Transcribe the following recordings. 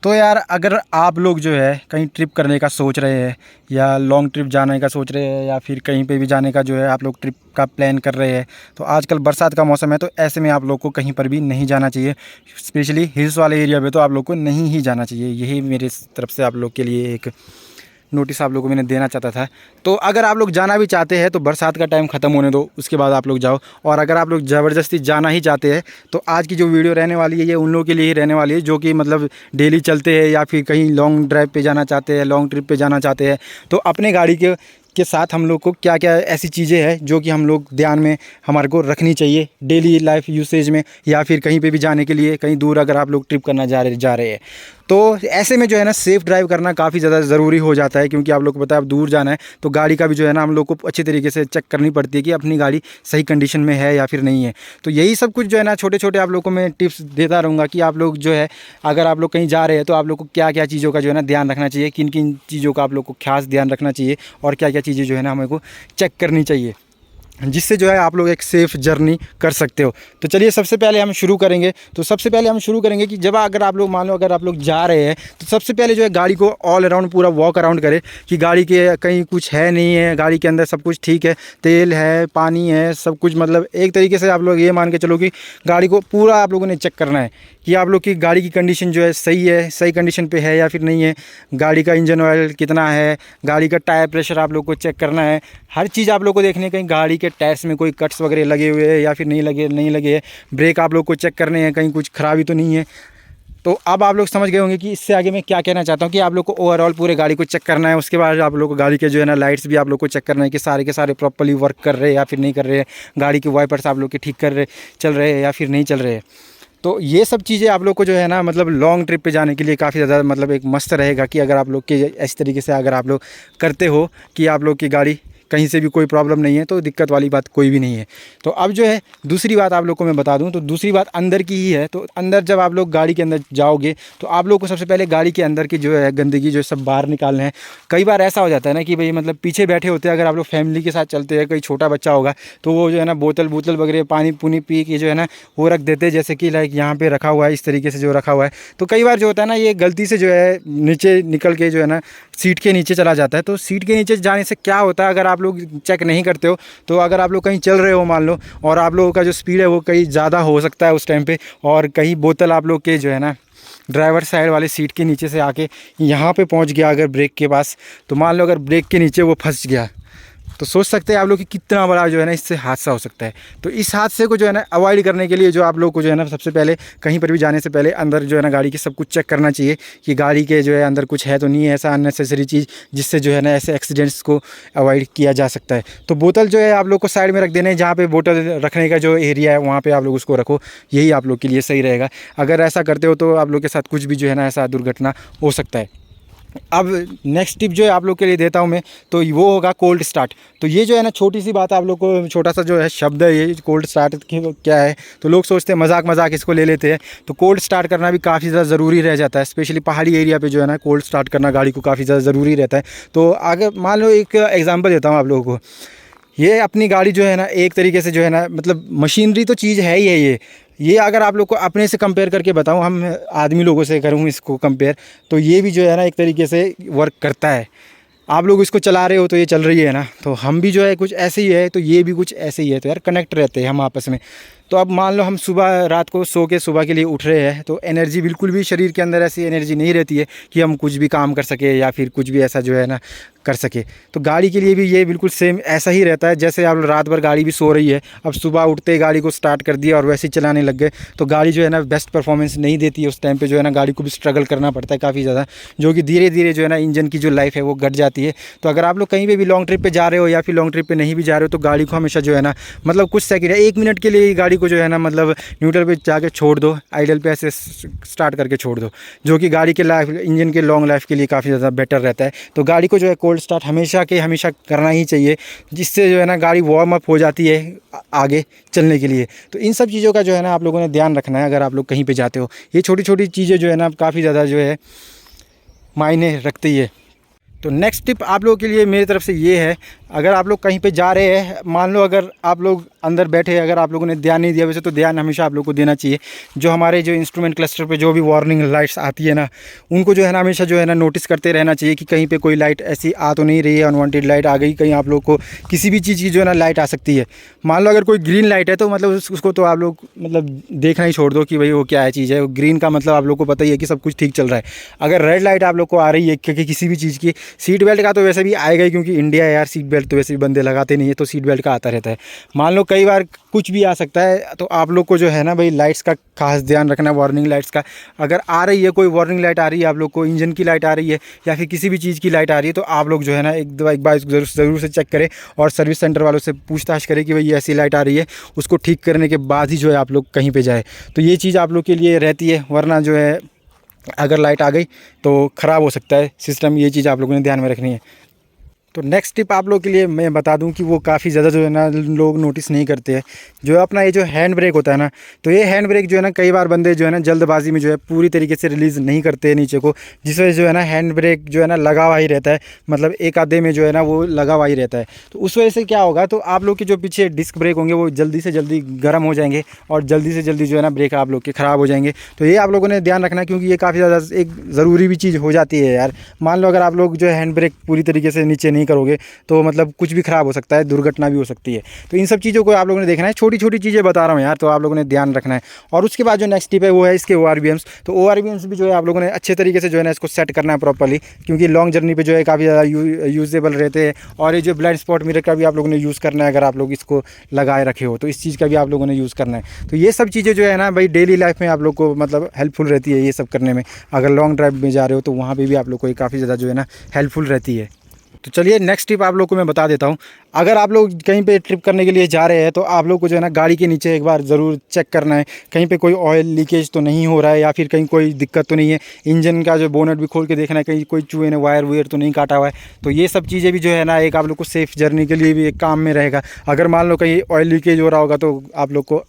तो यार अगर आप लोग जो है कहीं ट्रिप करने का सोच रहे हैं या लॉन्ग ट्रिप जाने का सोच रहे हैं या फिर कहीं पे भी जाने का जो है आप लोग ट्रिप का प्लान कर रहे हैं, तो आजकल बरसात का मौसम है, तो ऐसे में आप लोग को कहीं पर भी नहीं जाना चाहिए। स्पेशली हिल्स वाले एरिया पे तो आप लोग को नहीं ही जाना चाहिए। यही मेरे तरफ से आप लोग के लिए एक नोटिस आप लोगों को मैंने देना चाहता था। तो अगर आप लोग जाना भी चाहते हैं तो बरसात का टाइम ख़त्म होने दो, उसके बाद आप लोग जाओ। और अगर आप लोग ज़बरदस्ती जाना ही चाहते हैं तो आज की जो वीडियो रहने वाली है ये उन लोगों के लिए ही रहने वाली है जो कि मतलब डेली चलते हैं या फिर कहीं लॉन्ग ड्राइव पे जाना चाहते हैं, लॉन्ग ट्रिप पे जाना चाहते हैं। तो अपने गाड़ी के साथ हम लोग को क्या क्या ऐसी चीज़ें हैं जो कि हम लोग ध्यान में हमारे को रखनी चाहिए डेली लाइफ यूसेज में, या फिर कहीं पे भी जाने के लिए, कहीं दूर अगर आप लोग ट्रिप करना जा रहे हैं। तो ऐसे में जो है ना सेफ़ ड्राइव करना काफ़ी ज़्यादा ज़रूरी हो जाता है, क्योंकि आप लोग को पता है अब दूर जाना है तो गाड़ी का भी जो है ना हम लोग को अच्छी तरीके से चेक करनी पड़ती है कि अपनी गाड़ी सही कंडीशन में है या फिर नहीं है। तो यही सब कुछ जो है ना छोटे छोटे आप लोग को मैं टिप्स देता रहूँगा कि आप लोग जो है अगर आप लोग कहीं जा रहे हैं तो आप लोग को क्या क्या चीज़ों का जो है ना ध्यान रखना चाहिए, किन किन चीज़ों का आप लोग को खास ध्यान रखना चाहिए और क्या क्या चीज़ें जो है ना हमें को चेक करनी चाहिए, जिससे जो है आप लोग एक सेफ़ जर्नी कर सकते हो। तो चलिए सबसे पहले हम शुरू करेंगे। तो सबसे पहले हम शुरू करेंगे कि जब अगर आप लोग मान लो अगर आप लोग जा रहे हैं तो सबसे पहले जो है गाड़ी को ऑल अराउंड पूरा वॉक अराउंड करें कि गाड़ी के कहीं कुछ है नहीं है, गाड़ी के अंदर सब कुछ ठीक है, तेल है, पानी है, सब कुछ मतलब एक तरीके से आप लोग ये मान के चलो कि गाड़ी को पूरा आप लोगों ने चेक करना है कि आप लोग की गाड़ी की कंडीशन जो है सही कंडीशन पे है या फिर नहीं है। गाड़ी का इंजन ऑयल कितना है, गाड़ी का टायर प्रेशर आप लोग को चेक करना है। हर चीज़ आप लोग को देखनी है, कहीं गाड़ी के टायर्स में कोई कट्स वगैरह लगे हुए हैं या फिर नहीं लगे हैं। ब्रेक आप लोग को चेक करने हैं, कहीं कुछ खराबी तो नहीं है। तो अब आप लोग समझ गए होंगे कि इससे आगे मैं क्या कहना चाहता हूँ कि आप लोग को ओवरऑल पूरे गाड़ी को चेक करना है। उसके बाद आप लोग को गाड़ी के जो है ना लाइट्स भी आप लोग को चेक करना है कि सारे के सारे प्रॉपर्ली वर्क कर रहे हैं या फिर नहीं कर रहे हैं। गाड़ी के वाइपर्स आप लोग के ठीक चल रहे हैं या फिर नहीं चल रहे हैं। तो ये सब चीज़ें आप लोग को जो है ना मतलब लॉन्ग ट्रिप पे जाने के लिए काफ़ी ज़्यादा मतलब एक मस्त रहेगा कि अगर आप लोग के इस तरीके से अगर आप लोग करते हो कि आप लोग की गाड़ी कहीं से भी कोई प्रॉब्लम नहीं है तो दिक्कत वाली बात कोई भी नहीं है। तो अब जो है दूसरी बात आप लोग को मैं बता दूं, तो दूसरी बात अंदर की ही है। तो अंदर जब आप लोग गाड़ी के अंदर जाओगे तो आप लोग को सबसे पहले गाड़ी के अंदर की जो है गंदगी जो सब बाहर निकालना है। कई बार ऐसा हो जाता है ना कि भाई मतलब पीछे बैठे होते हैं, अगर आप लोग फैमिली के साथ चलते हैं, कोई छोटा बच्चा होगा तो वो जो है ना बोतल वगैरह पानी पुनी पी के जो है ना वो रख देते हैं, जैसे कि लाइक यहाँ पर रखा हुआ है, इस तरीके से जो रखा हुआ है। तो कई बार जो होता है ना ये गलती से जो है नीचे निकल के जो है ना सीट के नीचे चला जाता है। तो सीट के नीचे जाने से क्या होता है, अगर आप लोग चेक नहीं करते हो तो अगर आप लोग कहीं चल रहे हो मान लो और आप लोगों का जो स्पीड है वो कहीं ज़्यादा हो सकता है उस टाइम पे, और कहीं बोतल आप लोग के जो है ना ड्राइवर साइड वाले सीट के नीचे से आके यहाँ पे पहुँच गया अगर ब्रेक के पास, तो मान लो अगर ब्रेक के नीचे वो फंस गया तो सोच सकते हैं आप लोग कि कितना बड़ा जो है ना इससे हादसा हो सकता है। तो इस हादसे को जो है ना अवॉइड करने के लिए जो आप लोग को जो है ना सबसे पहले कहीं पर भी जाने से पहले अंदर जो है ना गाड़ी की सब कुछ चेक करना चाहिए कि गाड़ी के जो है अंदर कुछ है तो नहीं है ऐसा अननेसेसरी चीज़ जिससे जो है ना ऐसे एक्सीडेंट्स को अवॉइड किया जा सकता है। तो बोतल जो है आप लोग को साइड में रख देना है, जहाँ पर बोतल रखने का जो एरिया है वहाँ पर आप लोग उसको रखो, यही आप लोग के लिए सही रहेगा। अगर ऐसा करते हो तो आप लोग के साथ कुछ भी जो है ना ऐसा दुर्घटना हो सकता है। अब नेक्स्ट टिप जो है आप लोग के लिए देता हूँ मैं, तो वो होगा कोल्ड स्टार्ट। तो ये जो है ना छोटी सी बात आप लोग को, छोटा सा जो है शब्द है ये कोल्ड स्टार्ट क्या है, तो लोग सोचते हैं मजाक इसको ले लेते हैं। तो कोल्ड स्टार्ट करना भी काफ़ी ज़्यादा ज़रूरी रह जाता है, स्पेशली पहाड़ी एरिया पे जो है ना कोल्ड स्टार्ट करना गाड़ी को काफ़ी ज़्यादा ज़रूरी रहता है। तो अगर मान लो एक एग्जाम्पल देता हूँ आप लोगों को, ये अपनी गाड़ी जो है ना एक तरीके से जो है ना मतलब मशीनरी तो चीज़ है ही है ये अगर आप लोग को अपने से कंपेयर करके बताऊं, हम आदमी लोगों से करूं इसको कंपेयर, तो ये भी जो है ना एक तरीके से वर्क करता है। आप लोग इसको चला रहे हो तो ये चल रही है ना, तो हम भी जो है कुछ ऐसे ही है, तो ये भी कुछ ऐसे ही है। तो यार कनेक्ट रहते हैं हम आपस में। तो अब मान लो हम सुबह रात को सो के सुबह के लिए उठ रहे हैं तो एनर्जी बिल्कुल भी शरीर के अंदर ऐसी एनर्जी नहीं रहती है कि हम कुछ भी काम कर सके या फिर कुछ भी ऐसा जो है ना कर सके। तो गाड़ी के लिए भी ये बिल्कुल सेम ऐसा ही रहता है, जैसे आप रात भर गाड़ी भी सो रही है, अब सुबह उठते ही गाड़ी को स्टार्ट कर दिया और वैसे ही चलाने लग गए तो गाड़ी जो है ना बेस्ट परफॉर्मेंस नहीं देती है। उस टाइम पे जो है ना गाड़ी को भी स्ट्रगल करना पड़ता है काफ़ी ज़्यादा, जो कि धीरे धीरे जो है ना इंजन की जो लाइफ है वो घट जाती है। तो अगर आप लोग कहीं पे भी लॉन्ग ट्रिप पे जा रहे हो या फिर लॉन्ग ट्रिप पे नहीं भी जा रहे हो तो गाड़ी को हमेशा जो है ना मतलब कुछ सेकंड 1 मिनट के लिए गाड़ी को जो है ना मतलब न्यूट्रल पे जाके छोड़ दो, आइडल पे ऐसे स्टार्ट करके छोड़ दो, जो कि गाड़ी के लाइफ इंजन के लॉन्ग लाइफ के लिए काफ़ी ज़्यादा बेटर रहता है। तो गाड़ी को जो है कोल्ड स्टार्ट हमेशा करना ही चाहिए, जिससे जो है ना गाड़ी वार्म अप हो जाती है आगे चलने के लिए। तो इन सब चीज़ों का जो है ना आप लोगों ने ध्यान रखना है अगर आप लोग कहीं पे जाते हो। ये छोटी छोटी चीज़ें जो है ना काफ़ी ज़्यादा जो है मायने रखती है। तो नेक्स्ट टिप आप लोगों के लिए मेरी तरफ से ये है, अगर आप लोग कहीं पे जा रहे हैं, मान लो अगर आप लोग अंदर बैठे अगर आप लोगों ने ध्यान नहीं दिया, वैसे तो ध्यान हमेशा आप लोग को देना चाहिए। जो हमारे जो इंस्ट्रूमेंट क्लस्टर पे जो भी वार्निंग लाइट्स आती है ना, उनको जो है ना हमेशा जो है ना नोटिस करते रहना चाहिए कि कहीं पे कोई लाइट ऐसी आ तो नहीं रही है, अनवांटेड लाइट आ गई, कहीं आप लोग को किसी भी चीज़ की जो है ना लाइट आ सकती है। मान लो अगर कोई ग्रीन लाइट है तो मतलब उसको तो आप लोग मतलब देखना ही छोड़ दो कि भाई वो क्या है चीज़ है। ग्रीन का मतलब आप लोग को पता ही है कि सब कुछ ठीक चल रहा है। अगर रेड लाइट आप लोग को आ रही है क्योंकि किसी भी चीज़ की, सीट बेल्ट का तो वैसे भी आएगा ही, क्योंकि इंडिया है यार, सीट बेल्ट तो वैसे भी बंदे लगाते नहीं है, तो सीट बेल्ट का आता रहता है। मान लो कई बार कुछ भी आ सकता है, तो आप लोग को जो है ना भाई लाइट्स का खास ध्यान रखना, वार्निंग लाइट्स का। अगर आ रही है कोई वार्निंग लाइट आ रही है, आप लोग को इंजन की लाइट आ रही है या फिर किसी भी चीज़ की लाइट आ रही है, तो आप लोग जो है ना एक बार ज़रूर से चेक करें और सर्विस सेंटर वालों से पूछताछ करें कि भाई ये ऐसी लाइट आ रही है। उसको ठीक करने के बाद ही जो है आप लोग कहीं पे जाए। तो ये चीज़ आप लोग के लिए रहती है, वरना जो है अगर लाइट आ गई तो ख़राब हो सकता है सिस्टम। ये चीज़ आप लोगों ने ध्यान में रखनी है। तो नेक्स्ट टिप आप लोग के लिए मैं बता दूं कि वो काफ़ी ज़्यादा जो है ना लोग नोटिस नहीं करते हैं। जो है अपना ये जो हैंड ब्रेक होता है ना, तो ये हैंड ब्रेक जो है ना कई बार बंदे जो है ना जल्दबाजी में जो है पूरी तरीके से रिलीज़ नहीं करते हैं नीचे को, जिस वजह से जो है ना हैंड ब्रेक जो है ना लगा हुआ ही रहता है, मतलब एक आधे में जो है ना वो लगा हुआ ही रहता है। तो उस वजह से क्या होगा, तो आप लोग के जो पीछे डिस्क ब्रेक होंगे वो जल्दी से जल्दी गर्म हो जाएंगे और जल्दी से जल्दी जो है ना ब्रेक आप लोग के ख़राब हो जाएंगे। तो ये आप लोगों ने ध्यान रखना है, क्योंकि ये काफ़ी ज़्यादा एक ज़रूरी भी चीज़ हो जाती है यार। मान लो अगर आप लोग जो है हैंड ब्रेक पूरी तरीके से नीचे नहीं करोगे तो मतलब कुछ भी ख़राब हो सकता है, दुर्घटना भी हो सकती है। तो इन सब चीज़ों को आप लोगों ने देखना है, छोटी छोटी चीज़ें बता रहा हूँ यार, तो आप लोगों ने ध्यान रखना है। और उसके बाद जो नेक्स्ट टिप है वो है इसके ORVMs। तो ORVMs भी जो है आप लोगों ने अच्छे तरीके से जो है ना इसको सेट करना है प्रॉपर्ली, क्योंकि लॉन्ग जर्नी पे जो है काफ़ी ज़्यादा यूजेबल रहते हैं। और ये जो ब्लाइंड स्पॉट मिरर का भी आप लोगों ने यूज़ करना है, अगर आप लोग इसको लगाए रखे हो तो इस चीज़ का भी आप लोगों ने यूज़ करना है। तो ये सब चीज़ें जो है ना भाई डेली लाइफ में आप लोग को मतलब हेल्पफुल रहती है ये सब करने में। अगर लॉन्ग ड्राइव में जा रहे हो तो वहाँ पर भी आप लोग को ये काफ़ी ज़्यादा जो है ना हेल्पफुल रहती है। तो चलिए नेक्स्ट टिप आप लोग को मैं बता देता हूँ। अगर आप लोग कहीं पे ट्रिप करने के लिए जा रहे हैं तो आप लोग को जो है ना गाड़ी के नीचे एक बार ज़रूर चेक करना है, कहीं पे कोई ऑयल लीकेज तो नहीं हो रहा है या फिर कहीं कोई दिक्कत तो नहीं है। इंजन का जो बोनट भी खोल के देखना है, कहीं कोई चूहे ने वायर वुयर तो नहीं काटा हुआ है। तो ये सब चीज़ें भी जो है ना एक आप लोग को सेफ़ जर्नी के लिए भी एक काम में रहेगा। अगर मान लो कहीं ऑयल लीकेज हो रहा होगा तो आप लोग को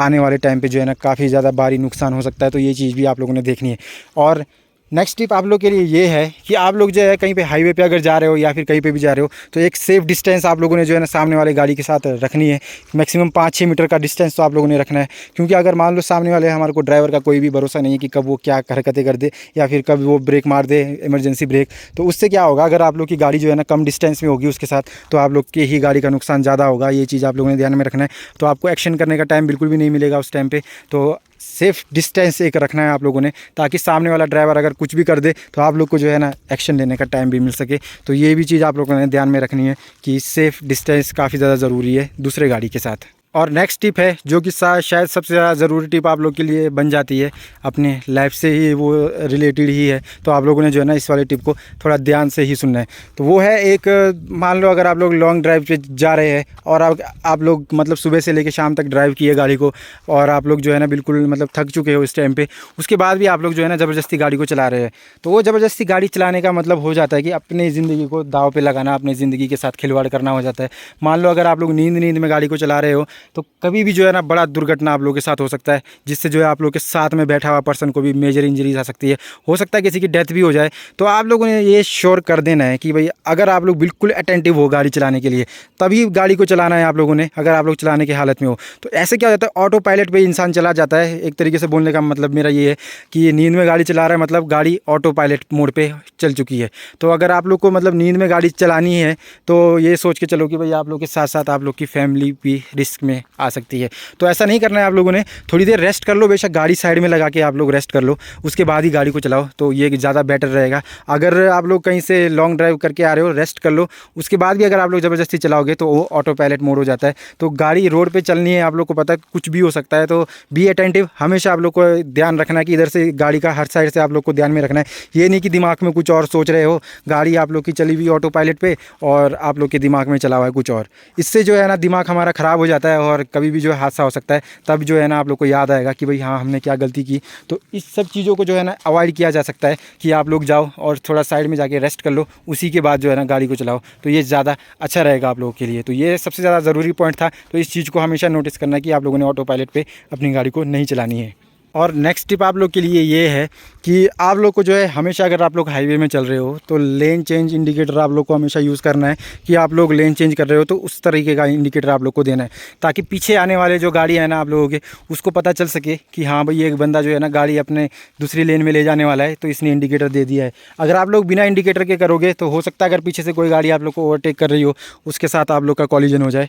आने वाले टाइम पे जो है ना काफ़ी ज़्यादा भारी नुकसान हो सकता है। तो ये चीज़ भी आप लोगों ने देखनी है। और नेक्स्ट टिप आप लोग के लिए ये है कि आप लोग जो है कहीं पे हाईवे पे अगर जा रहे हो या फिर कहीं पे भी जा रहे हो तो एक सेफ़ डिस्टेंस आप लोगों ने जो है ना सामने वाले गाड़ी के साथ रखनी है। मैक्सिमम 5-6 मीटर का डिस्टेंस तो आप लोगों ने रखना है, क्योंकि अगर मान लो सामने वाले हमारे को ड्राइवर का कोई भी भरोसा नहीं है कि कब वो क्या हरकतें कर दे या फिर कब वो ब्रेक मार दे, इमरजेंसी ब्रेक। तो उससे क्या होगा, अगर आप लोग की गाड़ी जो है ना कम डिस्टेंस में होगी उसके साथ, तो आप लोग की ही गाड़ी का नुकसान ज़्यादा होगा। ये चीज़ आप लोगों ने ध्यान में रखना है। तो आपको एक्शन करने का टाइम बिल्कुल भी नहीं मिलेगा उस टाइम पर। तो सेफ़ डिस्टेंस एक रखना है आप लोगों ने, ताकि सामने वाला ड्राइवर अगर कुछ भी कर दे तो आप लोग को जो है ना एक्शन लेने का टाइम भी मिल सके। तो ये भी चीज़ आप लोगों ने ध्यान में रखनी है कि सेफ़ डिस्टेंस काफ़ी ज़्यादा ज़रूरी है दूसरे गाड़ी के साथ। और नेक्स्ट टिप है जो कि शायद सबसे ज़्यादा ज़रूरी टिप आप लोग के लिए बन जाती है, अपने लाइफ से ही वो रिलेटेड ही है। तो आप लोगों ने जो है ना इस वाले टिप को थोड़ा ध्यान से ही सुनना है। तो वो है एक, मान लो अगर आप लोग लॉन्ग ड्राइव पे जा रहे हैं और आप लोग मतलब सुबह से लेकर शाम तक ड्राइव किए गाड़ी को, और आप लोग जो है ना बिल्कुल मतलब थक चुके हो इस टाइम पे, उसके बाद भी आप लोग जो है ना ज़बरदस्ती गाड़ी को चला रहे हैं। तो वो ज़बरदस्ती गाड़ी चलाने का मतलब हो जाता है कि अपनी ज़िंदगी को दाव पे लगाना, अपनी ज़िंदगी के साथ खिलवाड़ करना हो जाता है। मान लो अगर आप लोग नींद में गाड़ी को चला रहे हो तो कभी भी जो है ना बड़ा दुर्घटना आप लोगों के साथ हो सकता है, जिससे जो है आप लोग के साथ में बैठा हुआ पर्सन को भी मेजर इंजरीज आ सकती है। हो सकता है किसी की डेथ भी हो जाए। तो आप लोगों ने ये श्योर कर देना है कि भाई अगर आप लोग बिल्कुल अटेंटिव हो गाड़ी चलाने के लिए, तभी गाड़ी को चलाना है आप लोगों ने, अगर आप लोग चलाने की हालत में हो। तो ऐसे क्या होता है, ऑटो पायलट पे इंसान चला जाता है। एक तरीके से बोलने का मतलब मेरा ये है कि नींद में गाड़ी चला रहा है, मतलब गाड़ी ऑटो पायलट मोड पे चल चुकी है। तो अगर आप लोग को मतलब नींद में गाड़ी चलानी है तो ये सोच के चलो कि भाई आप लोग के साथ साथ आप लोग की फैमिली भी रिस्क में आ सकती है। तो ऐसा नहीं करना है आप लोगों ने। थोड़ी देर रेस्ट कर लो, बेशक गाड़ी साइड में लगा के आप लोग रेस्ट कर लो, उसके बाद ही गाड़ी को चलाओ, तो ये ज़्यादा बेटर रहेगा। अगर आप लोग कहीं से लॉन्ग ड्राइव करके आ रहे हो, रेस्ट कर लो, उसके बाद भी अगर आप लोग ज़बरदस्ती चलाओगे तो वो ऑटो पायलट मोड हो जाता है। तो गाड़ी रोड पे चलनी है, आप लोग को पता है कुछ भी हो सकता है। तो बी अटेंटिव, हमेशा आप लोग को ध्यान रखना है कि इधर से गाड़ी का हर साइड से आप लोग को ध्यान में रखना है। ये नहीं कि दिमाग में कुछ और सोच रहे हो, गाड़ी आप लोग की चली हुई ऑटो पायलट पे और आप लोग के दिमाग में चला हुआ है कुछ और। इससे जो है ना दिमाग हमारा ख़राब हो जाता है और कभी भी जो है हादसा हो सकता है। तब जो है ना आप लोग को याद आएगा कि भाई हाँ हमने क्या गलती की। तो इस सब चीज़ों को जो है ना अवॉइड किया जा सकता है कि आप लोग जाओ और थोड़ा साइड में जाके रेस्ट कर लो, उसी के बाद जो है ना गाड़ी को चलाओ। तो ये ज़्यादा अच्छा रहेगा आप लोगों के लिए। तो ये सबसे ज़्यादा ज़रूरी पॉइंट था। तो इस चीज़ को हमेशा नोटिस करना है कि आप लोगों ने ऑटो पायलट पे अपनी गाड़ी को नहीं चलानी है। और नेक्स्ट टिप आप लोग के लिए ये है कि आप लोग को जो है हमेशा अगर आप लोग हाईवे में चल रहे हो तो लेन चेंज इंडिकेटर आप लोग को हमेशा यूज़ करना है कि आप लोग लेन चेंज कर रहे हो तो उस तरीके का इंडिकेटर आप लोग को देना है, ताकि पीछे आने वाले जो गाड़ी है ना आप लोगों के उसको पता चल सके कि हाँ भाई एक बंदा जो है ना गाड़ी अपने दूसरी लेन में ले जाने वाला है तो इसने इंडिकेटर दे दिया है। अगर आप लोग बिना इंडिकेटर के करोगे तो हो सकता है अगर पीछे से कोई गाड़ी आप लोग को ओवरटेक कर रही हो उसके साथ आप लोग का कॉलिजन हो जाए,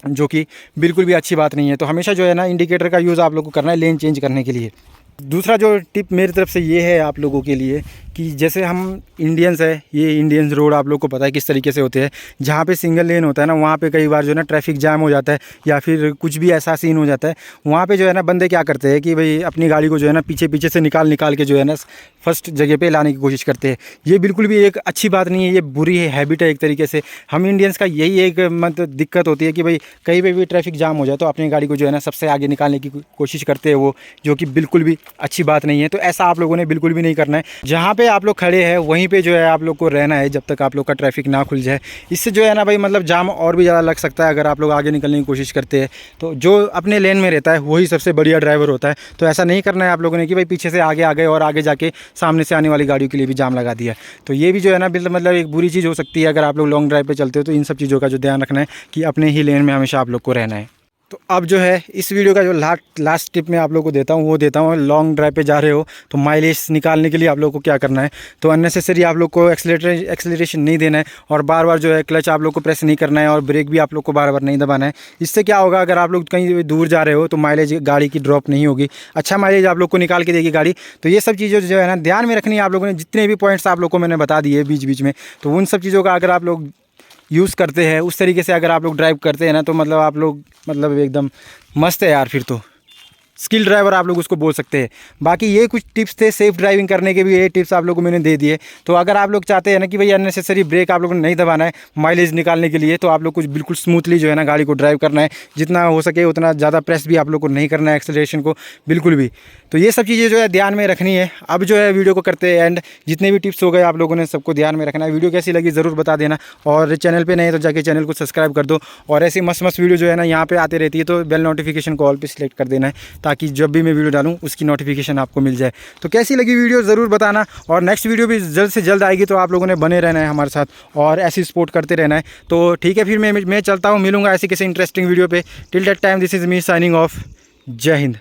जो कि बिल्कुल भी अच्छी बात नहीं है। तो हमेशा जो है ना इंडिकेटर का यूज़ आप लोग को करना है लेन चेंज करने के लिए। दूसरा जो टिप मेरी तरफ से ये है आप लोगों के लिए कि जैसे हम इंडियंस है, ये इंडियंस रोड आप लोग को पता है किस तरीके से होते हैं। जहाँ पे सिंगल लेन होता है ना वहाँ पे कई बार जो है ना ट्रैफिक जाम हो जाता है या फिर कुछ भी ऐसा सीन हो जाता है। वहाँ पे जो है ना बंदे क्या करते हैं कि भाई अपनी गाड़ी को जो है ना पीछे पीछे से निकाल के जो है ना फर्स्ट जगह पे लाने की कोशिश करते हैं। ये बिल्कुल भी एक अच्छी बात नहीं है, ये बुरी हैबिट है एक तरीके से। हम इंडियंस का यही एक मतलब दिक्कत होती है कि भाई कहीं पे भी ट्रैफिक जाम हो जाए तो अपनी गाड़ी को जो है ना सबसे आगे निकालने की कोशिश करते हैं वो, जो कि बिल्कुल भी अच्छी बात नहीं है। तो ऐसा आप लोगों ने बिल्कुल भी नहीं करना है। जहाँ पे आप लोग खड़े हैं वहीं पे जो है आप लोग को रहना है जब तक आप लोग का ट्रैफिक ना खुल जाए। इससे जो है ना भाई मतलब जाम और भी ज़्यादा लग सकता है अगर आप लोग आगे निकलने की कोशिश करते हैं। तो जो अपने लेन में रहता है वही सबसे बढ़िया ड्राइवर होता है। तो ऐसा नहीं करना है आप लोगों ने कि भाई पीछे से आगे आ गए और आगे जाके सामने से आने वाली गाड़ियों के लिए भी जाम लगा दिया। तो ये भी जो है ना मतलब एक बुरी चीज़ हो सकती है अगर आप लोग लॉन्ग ड्राइव पे चलते हो। तो इन सब चीज़ों का जो ध्यान रखना है कि अपने ही लेन में हमेशा आप लोग को रहना है। तो अब जो है इस वीडियो का जो लास्ट टिप मैं आप लोगों को देता हूँ वो देता हूँ। लॉन्ग ड्राइव पे जा रहे हो तो माइलेज निकालने के लिए आप लोग को क्या करना है, तो अननेसेसरी आप लोग को एक्सेलरेशन नहीं देना है और बार बार जो है क्लच आप लोग को प्रेस नहीं करना है और ब्रेक भी आप लोग को बार बार नहीं दबाना है। इससे क्या होगा, अगर आप लोग कहीं दूर जा रहे हो तो माइलेज गाड़ी की ड्रॉप नहीं होगी, अच्छा माइलेज आप लोग को निकाल के देगी गाड़ी। तो ये सब चीज़ें जो है ना ध्यान में रखनी है आप लोगों ने। जितने भी पॉइंट्स आप लोग को मैंने बता दिए बीच बीच में, तो उन सब चीज़ों का अगर आप लोग यूज़ करते हैं उस तरीके से अगर आप लोग ड्राइव करते हैं ना तो मतलब आप लोग मतलब एकदम मस्त है यार। फिर तो स्किल ड्राइवर आप लोग उसको बोल सकते हैं। बाकी ये कुछ टिप्स थे सेफ़ ड्राइविंग करने के भी, ये टिप्स आप लोगों को मैंने दे दिए। तो अगर आप लोग चाहते हैं ना कि भाई अननेसेसरी ब्रेक आप लोगों ने नहीं दबाना है माइलेज निकालने के लिए, तो आप लोग कुछ बिल्कुल स्मूथली जो है ना गाड़ी को ड्राइव करना है, जितना हो सके उतना ज़्यादा प्रेस भी आप लोग को नहीं करना है एक्सेलरेशन को बिल्कुल भी। तो ये सब चीज़ें जो है ध्यान में रखनी है। अब जो है वीडियो को करते हैं एंड, जितने भी टिप्स हो गए आप लोगों ने सबको ध्यान में रखना है। वीडियो कैसी लगी ज़रूर बता देना और चैनल पे नहीं तो जाके चैनल को सब्सक्राइब कर दो। और ऐसी मस्त मस्त वीडियो जो है ना यहाँ पे आते रहती है, तो बेल नोटिफिकेशन को ऑल पे सिलेक्ट कर देना है ताकि जब भी मैं वीडियो डालूँ उसकी नोटिफिकेशन आपको मिल जाए। तो कैसी लगी वीडियो ज़रूर बताना और नेक्स्ट वीडियो भी जल्द से जल्द आएगी, तो आप लोगों ने बने रहना है हमारे साथ और ऐसी सपोर्ट करते रहना है। तो ठीक है, फिर मैं चलता हूँ, मिलूँगा ऐसी किसी इंटरेस्टिंग वीडियो पे। Till that time this is me signing off. जय हिंद।